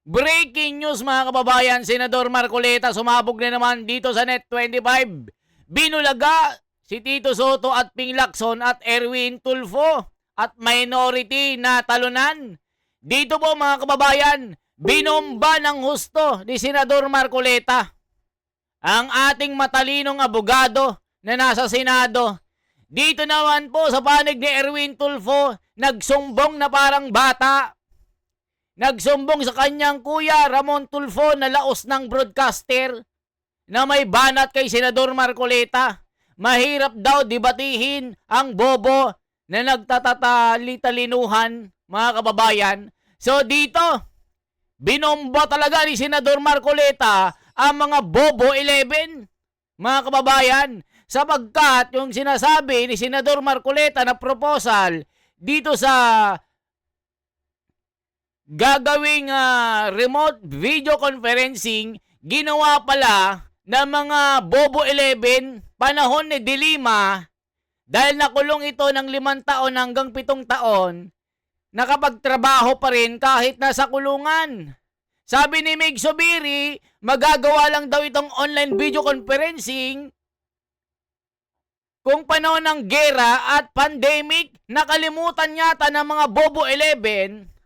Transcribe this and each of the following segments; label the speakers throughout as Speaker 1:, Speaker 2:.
Speaker 1: Breaking news mga kababayan, Senador Marcoleta sumabog na naman dito sa Net25. Binulaga si Tito Soto at Ping Lacson at Erwin Tulfo at minority na talunan. Dito po mga kababayan, binomba ng husto ni Senador Marcoleta ang ating matalinong abogado na nasa Senado. Dito naman po sa panig ni Erwin Tulfo, nagsumbong na parang bata. Nagsumbong sa kanyang kuya Ramon Tulfo na laos ng broadcaster na may banat kay Senador Marcoleta. Mahirap daw debatihin ang bobo na nagtatatali-talinuhan mga kababayan. So dito, binombo talaga ni Senador Marcoleta ang mga bobo 11 mga kababayan. Sapagkat yung sinasabi ni Senador Marcoleta na proposal dito sa gagawing remote video conferencing, ginawa pala ng mga bobo 11 panahon ni Dilima dahil nakulong ito ng 5 taon hanggang 7 taon, nakapagtrabaho pa rin kahit nasa kulungan. Sabi ni Meg Zubiri, magagawa lang daw itong online video conferencing kung panahon ng gera at pandemic. Nakalimutan yata ng mga bobo 11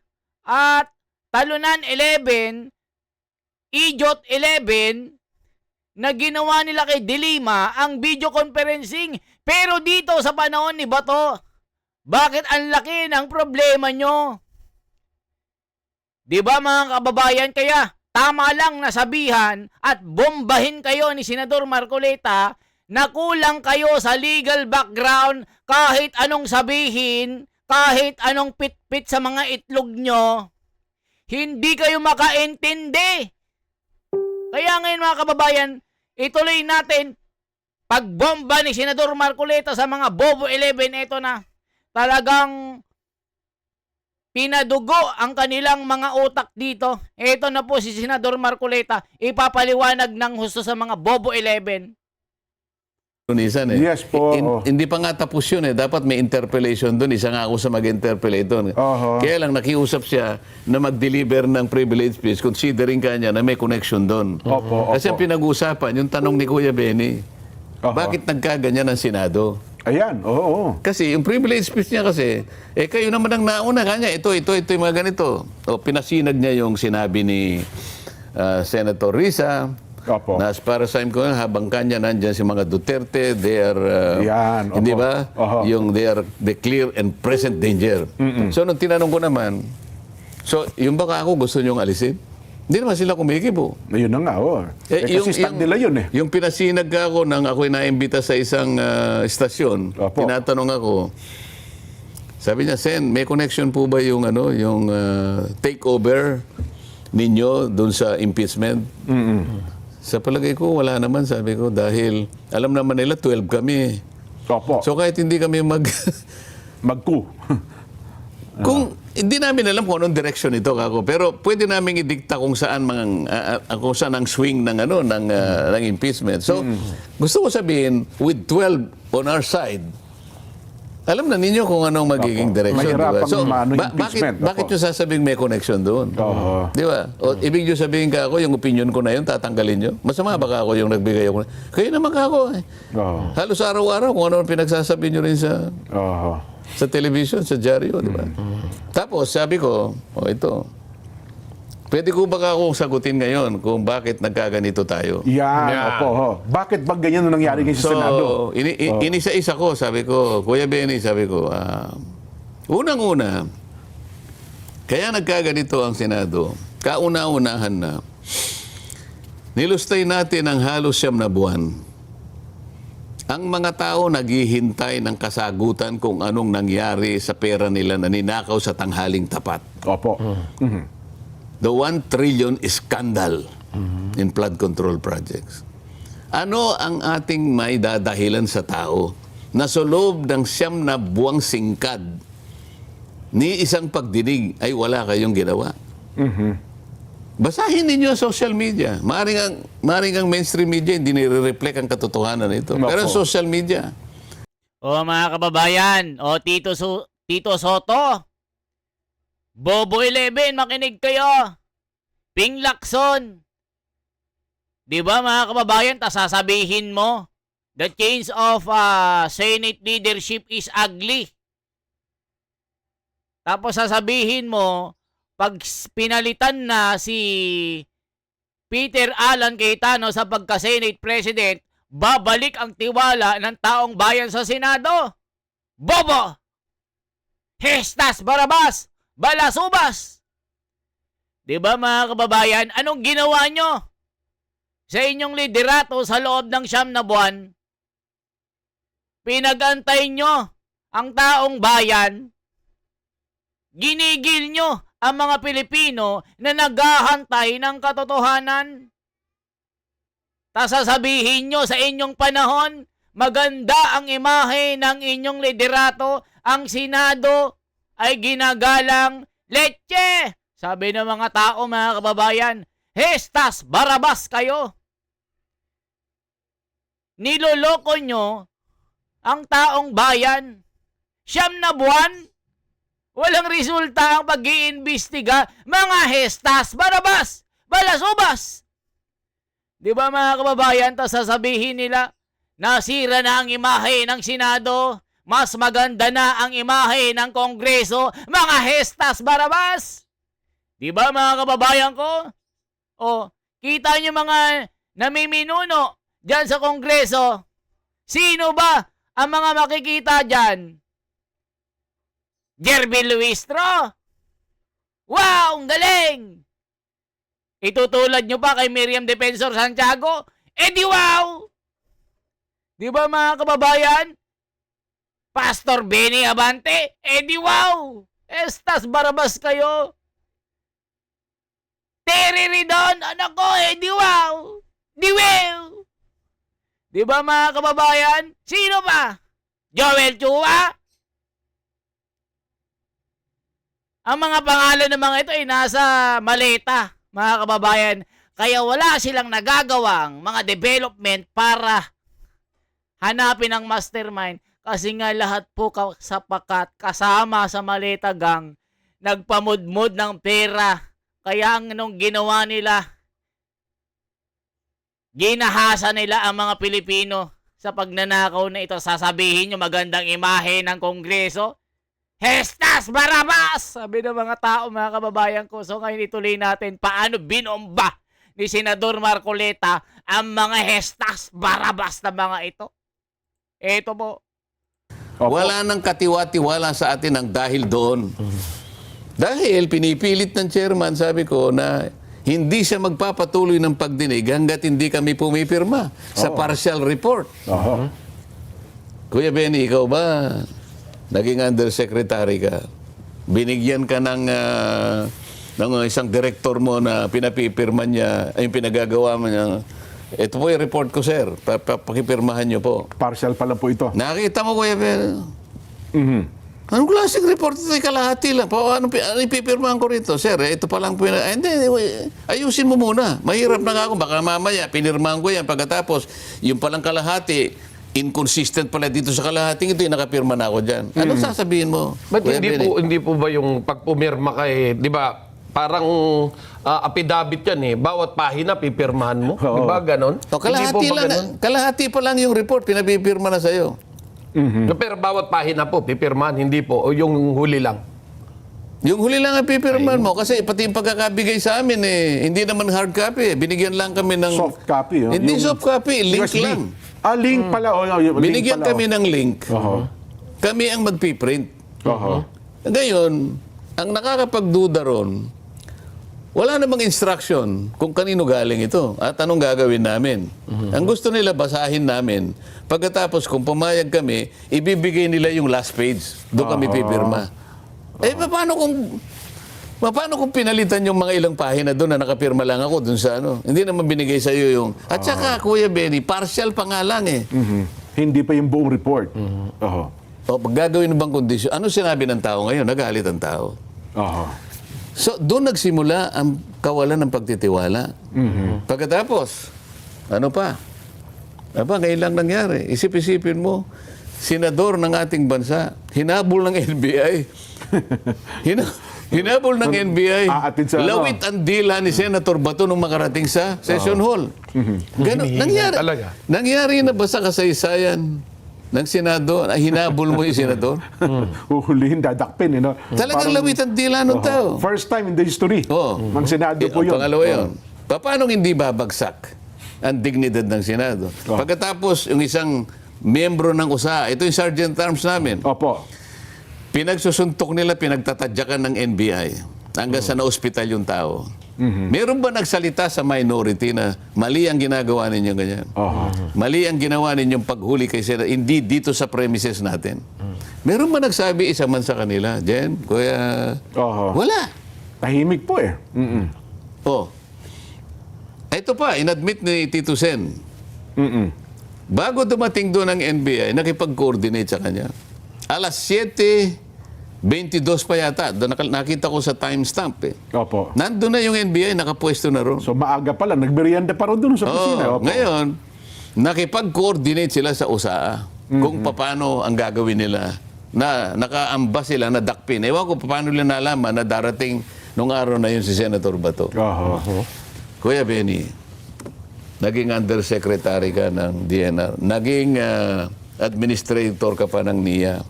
Speaker 1: at talunan 11, idiot 11, na ginawa nila kay Dilima ang video conferencing. Pero dito sa panahon ni Bato, bakit ang laki ng problema nyo? Diba mga kababayan? Kaya tama lang nasabihan at bombahin kayo ni Senador Marcoleta na kulang kayo sa legal background. Kahit anong sabihin, kahit anong pit-pit sa mga itlog nyo, hindi kayo makaintindi. Kaya ngayon mga kababayan, ituloy natin pagbomba ni Senador Marcoleta sa mga bobo 11. Ito na, talagang pinadugo ang kanilang mga utak dito. Ito na po si Senador Marcoleta, ipapaliwanag ng husto sa mga bobo 11.
Speaker 2: Tunisan eh.
Speaker 3: Yes po.
Speaker 2: Hindi pa nga tapos yun eh. Dapat may interpellation doon. Isa nga ako sa mag-interpellate doon. Kaya lang nakiusap siya na mag-deliver ng privilege speech considering kanya na may connection doon. Kasi ang pinag-uusapan, yung tanong ni Kuya Benny, bakit nagkaganyan ang Senado?
Speaker 3: Ayan, oo.
Speaker 2: Kasi yung privilege speech niya kasi, kayo naman ang nauna kanya. Ito, yung mga ganito. Pinasinag niya yung sinabi ni Senator Risa.
Speaker 3: Opo.
Speaker 2: Na as para sa ko, habang kanya nandyan si mga Duterte, they are, hindi ba? They are the clear and present danger. So, nung tinanong ko naman, so, yung baka ako gusto niyong alisin? Hindi naman sila kumikibo.
Speaker 3: Ayun na nga, kasi stand nila yun eh.
Speaker 2: Yung pinasinag ako nang ako'y naimbita sa isang istasyon, tinatanong ako, sabi niya, Sen, may connection po ba yung, yung takeover ninyo doon sa impeachment? Sa palagay ko, wala naman, sabi ko, dahil alam naman nila, 12 kami. So kahit hindi kami
Speaker 3: mag-coup.
Speaker 2: Kung hindi namin alam kung anong direction ito, kako, pero pwede namin idikta kung saan kung saan ang swing ng ng impeachment. So gusto ko sabihin, with 12 on our side, alam na ninyo kung anong magiging direction. Diba? So, bakit nyo sasabing may connection doon? Di ba? O, ibig nyo sabihin ka ako, yung opinion ko na yun, tatanggalin nyo? Masama ba ka ako yung nagbigay ako? Kayo naman ka ako. Halos araw-araw kung ano pinagsasabi nyo rin sa television, sa dyaryo. Di ba? Tapos, sabi ko, ito, pwede ko ba akong sagutin ngayon kung bakit nagkaganito tayo?
Speaker 3: Opo. Bakit ba ganyan na nangyari ngayon sa Senado?
Speaker 2: Inisa-isa ko, sabi ko, Kuya Benny, sabi ko, unang-una, kaya nagkaganito ang Senado, kauna-unahan na, nilustay natin ang halos 9 na buwan. Ang mga tao naghihintay ng kasagutan kung anong nangyari sa pera nila na ninakaw sa tanghaling tapat.
Speaker 3: Opo.
Speaker 2: The 1 trillion scandal in flood control projects. Ano ang ating may dadahilan sa tao na sa loob ng 9 na buwang singkad ni isang pagdinig ay wala kayong ginawa? Basahin ninyo ang social media. Maaring ang mainstream media hindi nire-reflect ang katotohanan nito. Pero ang social media.
Speaker 1: Mga kababayan, Tito Soto, bobo 11, makinig kayo. Ping Lacson. Di ba mga kababayan, sasabihin mo, the change of Senate leadership is ugly. Tapos sasabihin mo, pag pinalitan na si Peter Alan Cayetano sa pagka-Senate President, babalik ang tiwala ng taong bayan sa Senado. Bobo! Hestas Barabas! Balasubas! Di ba mga kababayan, anong ginawa nyo sa inyong liderato sa loob ng 9 na buwan? Pinag-antay nyo ang taong bayan. Ginigil nyo ang mga Pilipino na naghahantay ng katotohanan. Sasabihin nyo sa inyong panahon, maganda ang imahe ng inyong liderato, ang Senado ay ginagalang leche. Sabi ng mga tao, mga kababayan, Hestas Barabas kayo. Niloloko nyo ang taong bayan. 9 na buwan, walang resulta ang pag-iimbestiga, mga Hestas Barabas, Balasubas. Di ba mga kababayan, sasabihin nila, nasira na ang imahe ng Senado, mas maganda na ang imahe ng Kongreso, mga Hestas Barabas. Di ba mga kababayan ko? O, kita nyo mga namiminuno dyan sa Kongreso. Sino ba ang mga makikita dyan? Jervin Luistro. Wow, ang galing! Itutulad nyo pa kay Miriam Defensor Santiago? Eh di wow! Di ba mga kababayan? Pastor Benny Abante? Eh di wow! Estas Barabas kayo! Terry Ridon, anak ko, eh di wow! Di wow! Di ba mga kababayan? Sino pa? Joel Chua? Ang mga pangalan ng mga ito ay nasa maleta, mga kababayan. Kaya wala silang nagagawang mga development para hanapin ang mastermind. Kasi nga lahat po sapakat kasama sa maleta gang nagpamudmud ng pera. Kaya ang anong ginawa nila, ginahasa nila ang mga Pilipino sa pagnanakaw na ito. Sasabihin nyo magandang imahe ng Kongreso. Hestas Barabas! Sabi ng mga tao, mga kababayan ko. So ngayon ituloy natin paano binomba ni Senador Marcoleta ang mga Hestas Barabas na mga ito. Ito po.
Speaker 3: Opo.
Speaker 2: Wala nang katiwa-tiwala sa atin ang dahil doon. Dahil pinipilit ng chairman, sabi ko, na hindi siya magpapatuloy ng pagdinig hanggat hindi kami pumipirma sa partial report.
Speaker 3: Oho.
Speaker 2: Kuya Benny, ikaw ba naging undersecretary ka? Binigyan ka ng isang director mo na pinapipirma niya, ay pinagagawa mo niya. Ito po yung report ko, sir. Pakipirmahan niyo po.
Speaker 3: Partial pa lang po ito.
Speaker 2: Nakita mo, Kuya Benny?
Speaker 3: Mhm.
Speaker 2: Anong klaseng report ito? Kalahati lang. Ano ipipirmahan ko rito? Sir, ito pa lang. Hindi, ayusin mo muna. Mahirap na ako. Baka mamaya, pinirmahan ko yan. Pagkatapos, yung palang kalahati, inconsistent pala dito sa kalahating ito, yung nakapirma na ako dyan. Anong sasabihin mo?
Speaker 4: But
Speaker 2: Kuya Benny?
Speaker 4: hindi po ba yung pagpumirma kay, di ba, parang affidavit yan eh. Bawat pahina pipirmahan mo. Di ba ganon?
Speaker 2: O, kalahati pa lang yung report, pinapipirma na sa'yo.
Speaker 4: Pero bawat pahina po pipirmahan, hindi po. O yung huli lang.
Speaker 2: Yung huli lang ang pipirmahan mo kasi pati yung pagkakabigay sa amin hindi naman hard copy. Binigyan lang kami ng
Speaker 3: Soft copy.
Speaker 2: Hindi soft copy, link
Speaker 3: USB.
Speaker 2: lang.
Speaker 3: Link pala. Link
Speaker 2: Binigyan
Speaker 3: pala,
Speaker 2: kami ng link. Kami ang magpiprint. Ngayon, ang nakakapagduda ron, wala namang instruction kung kanino galing ito at anong gagawin namin. Ang gusto nila, basahin namin. Pagkatapos, kung pumayag kami, ibibigay nila yung last page. Doon kami pipirma. Paano kung pinalitan yung mga ilang pahina doon na nakapirma lang ako doon sa ano? Hindi naman binigay sa iyo yung... At saka, Kuya Benny, partial pa nga lang eh.
Speaker 3: Hindi pa yung buong report. Oho.
Speaker 2: O, pag gagawin ng bang kondisyon, ano sinabi ng tao ngayon? Nagalit ang tao.
Speaker 3: Oho.
Speaker 2: So, doon nagsimula ang kawalan ng pagtitiwala. Pagkatapos, ano pa? Ngayon lang nangyari. Isip-isipin mo, senador ng ating bansa, hinabol ng NBI. Hinabol ng NBI.
Speaker 3: Aatid sa ano?
Speaker 2: Lawit ang dila ni Senator Bato nung makarating sa session hall. Ganon, nangyari.
Speaker 4: talaga.
Speaker 2: Nangyari na ba sa kasaysayan ng Senado? Hinabol mo yung Senador?
Speaker 3: Huhulihin, dadakpin.
Speaker 2: Talagang lawit ang dila ng tao.
Speaker 3: First time in the history
Speaker 2: Oo.
Speaker 3: ng Senado po yun.
Speaker 2: Pangalawa yun. Paano hindi babagsak ang dignidad ng Senado? Pagkatapos, yung isang miyembro ng USA, ito yung Sergeant Arms namin,
Speaker 3: Opo.
Speaker 2: pinagsusuntok nila, pinagtatadyakan ng NBI hanggang sa na-hospital yung tao. Meron ba nagsalita sa minority na mali ang ginagawa ninyo ganyan? Mali ang ginawa ninyong paghuli kay Senator, hindi dito sa premises natin. Meron ba nagsabi isa man sa kanila? Jen, Kuya? Wala.
Speaker 3: Tahimik po eh.
Speaker 2: Oh. Ito pa, inadmit ni Tito Sen. Bago dumating doon ang NBI, nakipag-coordinate sa kanya. Alas 7:22 pa yata. Doon nakita ko sa timestamp eh.
Speaker 3: Opo.
Speaker 2: Nandun na yung NBI, nakapwesto na ron.
Speaker 3: So maaga pala, nagmerienda pa rin doon sa opisina.
Speaker 2: Oo.
Speaker 3: Opo.
Speaker 2: Ngayon, nakipag-coordinate sila sa USA kung paano ang gagawin nila na nakaamba sila na dakpin. Ewan ko paano nila nalaman na darating nung araw na yun si Senator Bato. Kuya Benny, naging undersecretary ka ng DNR, naging administrator ka pa ng NIA.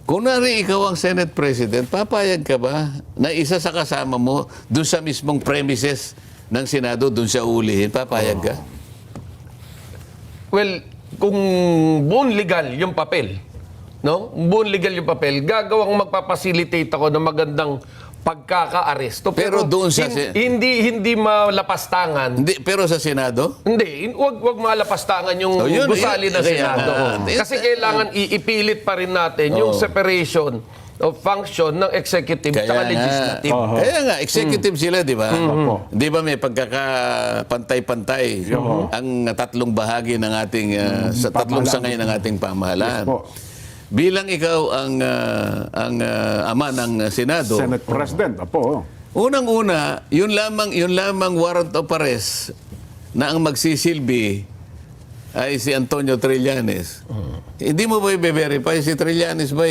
Speaker 2: Kung nari ikaw ang Senate President, papayag ka ba na isa sa kasama mo doon sa mismong premises ng Senado, doon siya ulihin? Papayag ka?
Speaker 4: Well, kung buong legal yung papel, no? Buong legal yung papel, gagawang magpapacilitate ako ng magandang pagkaka-aresto.
Speaker 2: Pero doon sa
Speaker 4: hindi malapastangan.
Speaker 2: Hindi, pero sa Senado?
Speaker 4: Hindi, wag malapastangan yung
Speaker 2: yun,
Speaker 4: gusali ng
Speaker 2: kaya
Speaker 4: Senado.
Speaker 2: nga.
Speaker 4: Kasi kailangan iipilit pa rin natin yung separation of function ng executive at legislative.
Speaker 2: Kaya nga, executive sila, di ba? Di ba may pagkakapantay-pantay ang tatlong bahagi ng ating, sa tatlong sangay ng ating pamahalaan. Bilang ikaw ang ama ng Senado,
Speaker 3: Senate President. Opo.
Speaker 2: unang-una, yun lamang warrant of arrest na ang magsisilbi ay si Antonio Trillanes. Hindi mo ba i-verify si Trillanes ba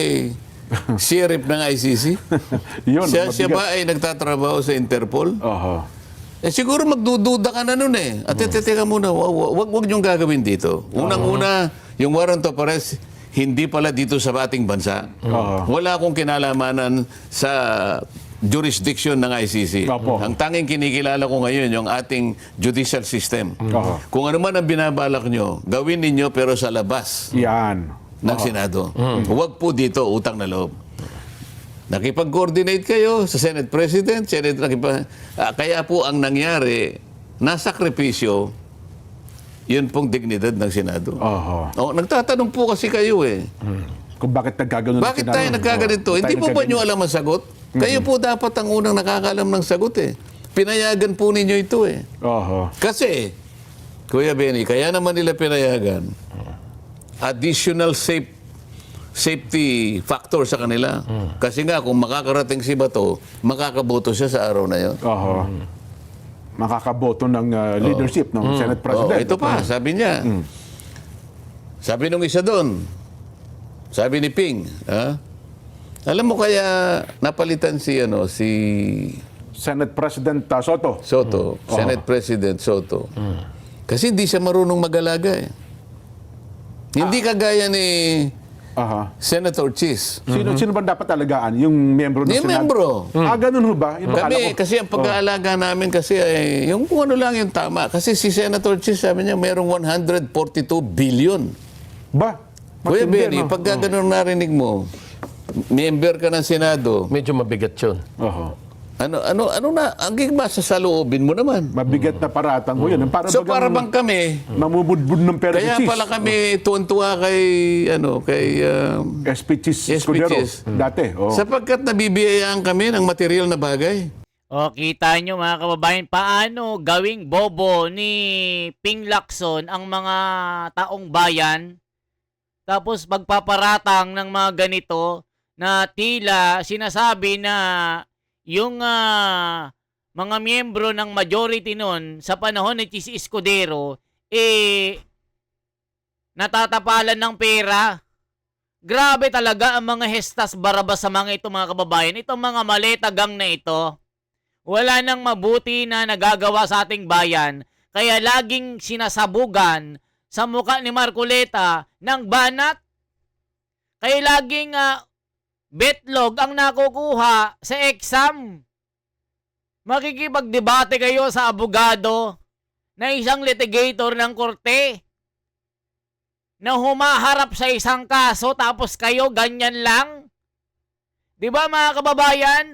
Speaker 2: sheriff ng ICC?
Speaker 3: Yun,
Speaker 2: siya ba ay nagtatrabaho sa Interpol? Siguro magdududa ka na nun eh. At teka muna, wag niyong gagawin dito. Unang-una, yung warrant of arrest, hindi pala dito sa ating bansa. Wala akong kinalamanan sa jurisdiction ng ICC. Ang tanging kinikilala ko ngayon yung ating judicial system. Kung ano man ang binabalak nyo, gawin ninyo pero sa labas ng Senado. Huwag po dito, utang na loob. Nakipag-coordinate kayo sa Senate President, kaya po ang nangyari, nasakripisyo, yun pong dignidad ng Senado. Nagtatanong po kasi kayo eh.
Speaker 3: Kung bakit nagkaganon
Speaker 2: Bakit tayo nagkaganito? Hindi po ba nyo alam ang sagot? Kayo po dapat ang unang nakakaalam ng sagot eh. Pinayagan po ninyo ito eh. Kasi, Kuya Benny, kaya naman nila pinayagan, additional safety factor sa kanila. Kasi nga, kung makakarating si Bato, makakaboto siya sa araw na yun.
Speaker 3: Makakaboto ng leadership ng Senate President.
Speaker 2: Ito pa, sabi niya. Sabi nung isa doon, sabi ni Ping, alam mo kaya napalitan si
Speaker 3: Senate President Soto.
Speaker 2: Senate President Soto. Kasi hindi siya marunong mag-alaga eh. Hindi kagaya ni Senator Chis.
Speaker 3: Sino ba dapat alagaan? Yung membro ng
Speaker 2: Yung
Speaker 3: Senado?
Speaker 2: membro.
Speaker 3: Ganun ho ba?
Speaker 2: Kami, kasi ang pag-aalaga namin kasi ay, yung kung ano lang yung tama. Kasi si Senator Chis, sabi niya, mayroong 142 billion.
Speaker 3: Ba?
Speaker 2: Kuya Benny, pag gano'n narinig mo, member ka ng Senado,
Speaker 4: Medyo mabigat yun.
Speaker 2: ano na, ang ba sa loobin mo naman?
Speaker 3: Mabigat na paratang ho yun.
Speaker 2: So para bang kami,
Speaker 3: mamubudbud ng pera
Speaker 2: kaya
Speaker 3: ni Chis.
Speaker 2: pala kami tuwan-tuwa kay
Speaker 3: SP Chis Escudero. Dati.
Speaker 2: sapagkat nabibiyayaan kami ng material na bagay.
Speaker 1: O, kita nyo mga kababayan, paano gawing bobo ni Ping Lacson ang mga taong bayan, tapos magpaparatang ng mga ganito na tila sinasabi na yung mga miyembro ng majority nun sa panahon ni Chis Escudero, natatapalan ng pera Grabe talaga ang mga hestas barabas sa mga ito, mga kababayan. Itong mga maletagang na ito, wala nang mabuti na nagagawa sa ating bayan. Kaya laging sinasabugan sa mukha ni Marcoleta ng banat. Kaya laging betlog ang nakukuha sa exam. Makikipagdebate kayo sa abogado na isang litigator ng korte na humaharap sa isang kaso tapos kayo ganyan lang. 'Di ba mga kababayan?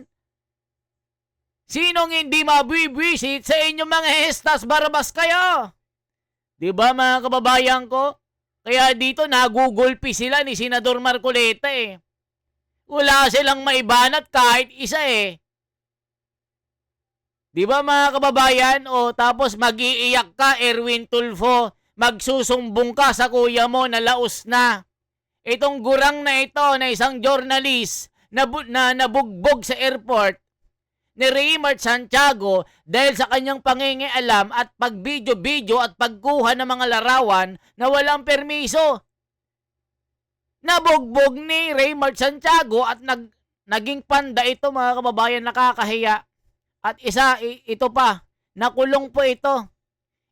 Speaker 1: Sinong hindi mabibwisit sa inyong mga hestas barabas kayo? 'Di ba mga kababayan ko? Kaya dito nagugulpi sila ni Senador Marcoleta eh. Wala silang maibanat kahit isa eh. 'Di ba mga kababayan? O tapos mag-iiyak ka, Erwin Tulfo. Magsusumbong ka sa kuya mo na laos na. Itong gurang na ito na isang journalist na nabugbog sa airport ni Raymart Santiago dahil sa kanyang pangingialam at pagbidyo-bidyo at pagkuha ng mga larawan na walang permiso. Nabugbog ni Raymart Santiago at naging panda ito, mga kababayan, nakakahiya. At ito pa, nakulong po ito.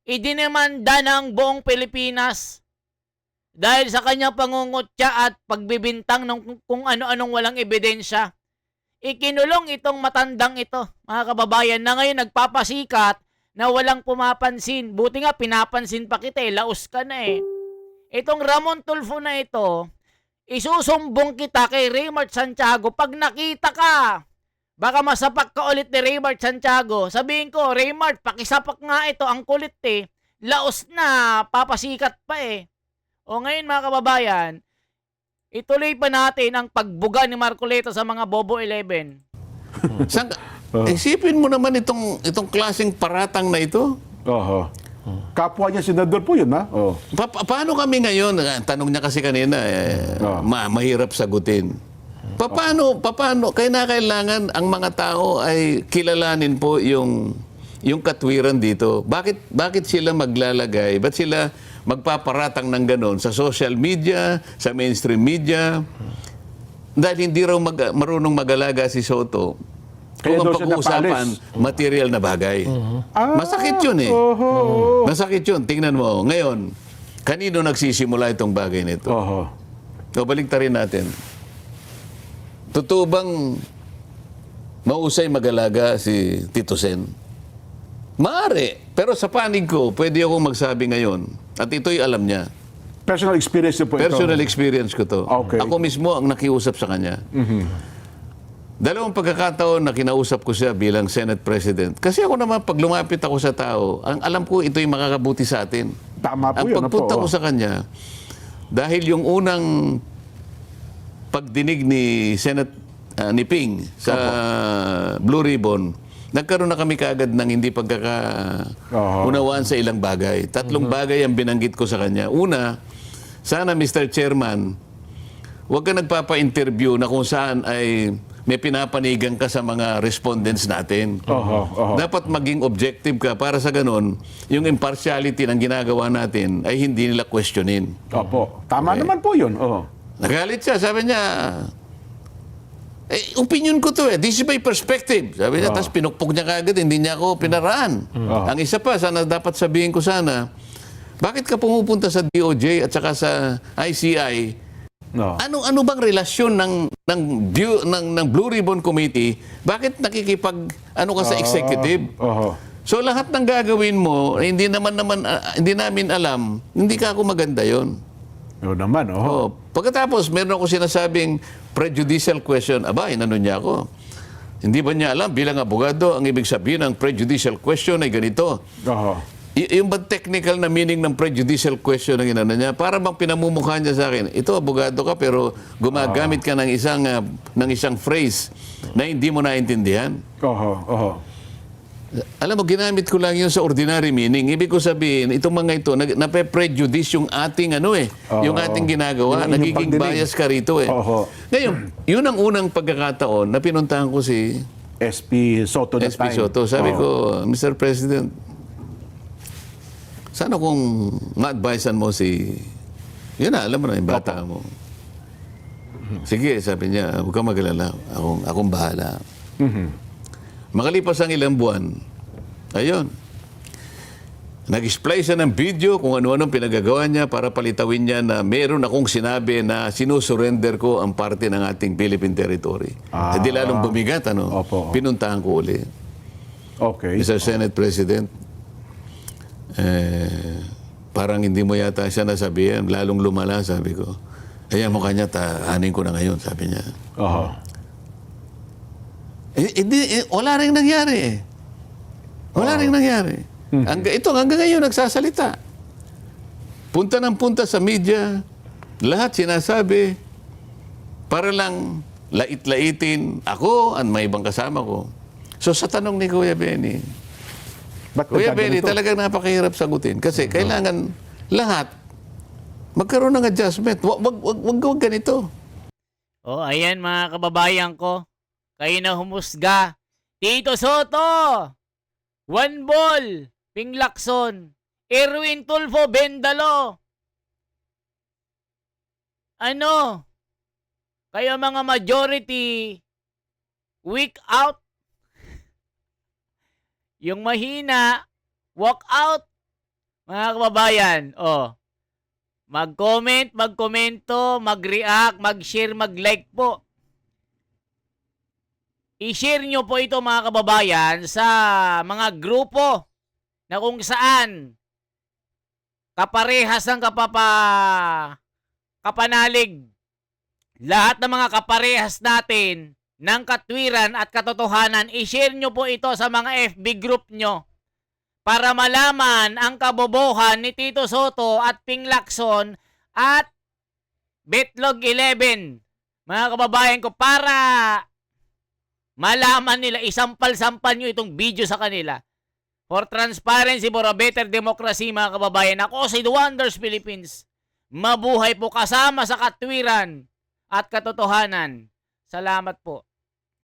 Speaker 1: Idinimanda ng buong Pilipinas dahil sa kanyang pangungutya at pagbibintang ng kung ano-anong walang ebidensya. Ikinulong itong matandang ito, mga kababayan, na ngayon nagpapasikat na walang pumapansin. Buti nga pinapansin pa kita laos ka na eh. Itong Ramon Tulfo na ito, isusumbong kita kay Raymart Santiago pag nakita ka. Baka masapak ka ulit ni Raymart Santiago. Sabihin ko, Raymart, pakisapak nga ito. Ang kulit eh. Laos na, papasikat pa eh. O ngayon mga kababayan, ituloy pa natin ang pagbuga ni Marcoleta sa mga Bobo 11.
Speaker 2: Isipin mo naman itong klaseng paratang na ito.
Speaker 3: Oho. Kapwa niya senador po yun, ha? Oh.
Speaker 2: Paano kami ngayon? Tanong niya kasi kanina, mahirap sagutin. Paano? Kailangan ang mga tao ay kilalanin po yung katwiran dito. Bakit sila maglalagay? Ba't sila magpaparatang ng ganon sa social media, sa mainstream media? Dahil hindi raw marunong mag-alaga si Soto. Kung ang pag-uusapan, material na bagay. Masakit yun eh. Masakit yun. Tingnan mo. Ngayon, kanino nagsisimula itong bagay nito? So, baliktarin natin. Totoo bang mausay mag-alaga si Tito Sen? Maaari. Pero sa panig ko, pwede akong magsabi ngayon. At ito'y alam niya.
Speaker 3: Personal experience niyo po ito?
Speaker 2: Personal experience ko to.
Speaker 3: Okay.
Speaker 2: Ako mismo ang nakiusap sa kanya. Dalawang pagkakataon na kinausap ko siya bilang Senate President. Kasi ako naman, pag lumapit ako sa tao, ang alam ko ito'y makakabuti sa atin.
Speaker 3: Tama po
Speaker 2: ang
Speaker 3: yun.
Speaker 2: pagpunta ko sa kanya, dahil yung unang pagdinig ni Senate ni Ping sa Blue Ribbon, nagkaroon na kami kaagad ng hindi pagkakaunawaan sa ilang bagay. Tatlong bagay ang binanggit ko sa kanya. Una, sana Mr. Chairman, huwag ka nagpapa-interview na kung saan ay may pinapanigan ka sa mga respondents natin. Dapat maging objective ka para sa ganon, yung impartiality ng ginagawa natin ay hindi nila questionin.
Speaker 3: Opo. Tama naman po yun.
Speaker 2: Nagalit siya. Sabi niya, opinion ko to eh. This is my perspective. Sabi niya, tapos pinukpok niya kagad, hindi niya ako pinaraan. Ang isa pa, sana dapat sabihin ko sana, bakit ka pumupunta sa DOJ at saka sa ICI? Ano bang relasyon ng Blue Ribbon Committee? Bakit nakikipag ka sa executive? So lahat ng gagawin mo, hindi namin alam, hindi ka ako maganda 'yon.
Speaker 3: Yun naman,
Speaker 2: Pagkatapos, meron ako sinasabing prejudicial question. Aba, inano niya ako. Hindi ba niya alam, bilang abogado, ang ibig sabihin ng prejudicial question ay ganito. Yung ba technical na meaning ng prejudicial question ang inano niya, para bang pinamumukha niya sa akin, ito abogado ka pero gumagamit ka ng isang phrase na hindi mo naintindihan. Alam mo, ginamit ko lang yun sa ordinary meaning. Ibig ko sabihin, itong mga ito, nape-prejudice yung ating yung ating ginagawa. Nagiging bias ka rito eh. Ngayon, yun ang unang pagkakataon na pinuntahan ko si
Speaker 3: SP Soto.
Speaker 2: SP Soto. Sabi ko, Mr. President, sana kung ma-advisean mo yun na, alam mo na, yung bata mo. Sige, sabi niya, huwag kang mag-alala. Akong bahala. Makalipas ang ilang buwan, ayun, nag-splice siya ng video kung ano-anong pinagagawa niya para palitawin niya na meron akong sinabi na sinusurrender ko ang parte ng ating Philippine territory. Di lalong bumigat, ano?
Speaker 3: Opo.
Speaker 2: Pinuntahan ko uli.
Speaker 3: Okay.
Speaker 2: Mr. Senate President, parang hindi mo yata siya nasabihan, lalong lumala, sabi ko. Kaya mo kanya, anin ko na ngayon, sabi niya.
Speaker 3: Oho.
Speaker 2: Wala rin nangyari. Wala rin nangyari. Hanggang ngayon nagsasalita. Punta ng punta sa media, lahat sinasabi, para lang lait-laitin ako at may ibang kasama ko. So sa tanong ni Kuya Benny,
Speaker 3: Ba't
Speaker 2: Kuya Benny,
Speaker 3: nagkaganito?
Speaker 2: talagang napakahirap sagutin. Kasi kailangan lahat magkaroon ng adjustment. Wag ganito.
Speaker 1: O, ayan mga kababayan ko. Kayo na humusga. Tito Soto! One Ball! Ping Lacson! Erwin Tulfo Bendalo! Ano? Kayo mga majority, weak out. Yung mahina, walk out. Mga kababayan, mag-comment, mag-komento, mag-react, mag-share, mag-like po. I-share nyo po ito mga kababayan sa mga grupo na kung saan kaparehas ng kapanalig. Lahat ng mga kaparehas natin ng katwiran at katotohanan, i-share nyo po ito sa mga FB group nyo para malaman ang kabobohan ni Tito Soto at Ping Lacson at Betlog 11. Mga kababayan ko, para malaman nila, isampal-sampal nyo itong video sa kanila. For transparency, for a better democracy, mga kababayan. Ako si The Wonders Philippines. Mabuhay po kasama sa katwiran at katotohanan. Salamat po.